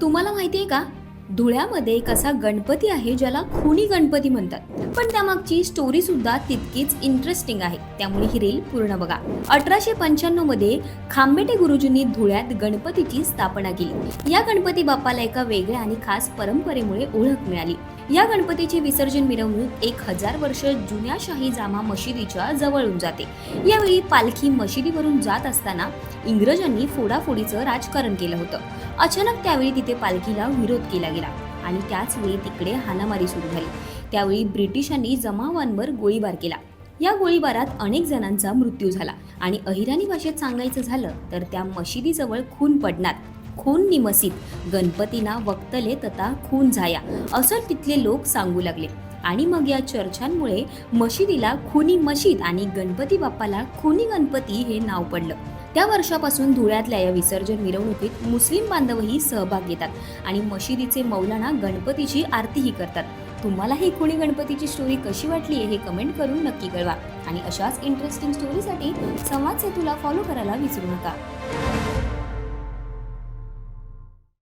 तुम्हाला माहिती आहे का, धुळ्यामध्ये एक असा गणपती आहे ज्याला खुनी गणपती म्हणतात. पण त्यामागची स्टोरी सुद्धा तितकीच इंटरेस्टिंग आहे, त्यामुळे ही रील पूर्ण बघा. 1895 मध्ये खांबेटे गुरुजींनी धुळ्यात गणपतीची स्थापना केली. या गणपती बाप्पाला एका वेगळ्या आणि खास परंपरेमुळे ओळख मिळाली. या गणपतीची विसर्जन मिरवणूक 1000 वर्ष जुन्या शाही जामा मशिदीच्या जवळून जाते. यावेळी पालखी मशिदीवरून जात असताना इंग्रजांनी फोडाफोडीचं राजकारण केलं होतं. अचानक त्यावेळी तिथे पालखीला विरोध केला गेला आणि त्याच वेळी तिकडे हाणामारी सुरू झाली. त्यावेळी ब्रिटिशांनी जमावांवर गोळीबार केला. या गोळीबारात अनेक जणांचा मृत्यू झाला आणि अहिराणी भाषेत सांगायचं झालं तर त्या मशिदीजवळ खून पडणार. खून नि मसीद, गणपतीना वक्तले तथा खून झाया, असं तिथले लोक सांगू लागले. आणि मग या चर्चांमुळे मशिदीला खुनी मशीद आणि गणपती बाप्पाला खुनी गणपती हे नाव पडलं. त्या वर्षापासून धुळ्यातल्या या विसर्जन मिरवणुकीत मुस्लिम बांधवही सहभाग घेतात आणि मशिदीचे मौलाना गणपतीची आरतीही करतात. तुम्हाला ही खुनी गणपतीची स्टोरी कशी वाटली हे कमेंट करून नक्की कळवा. आणि अशाच इंटरेस्टिंग स्टोरीसाठी संवाद सेतूला फॉलो करायला विसरू नका.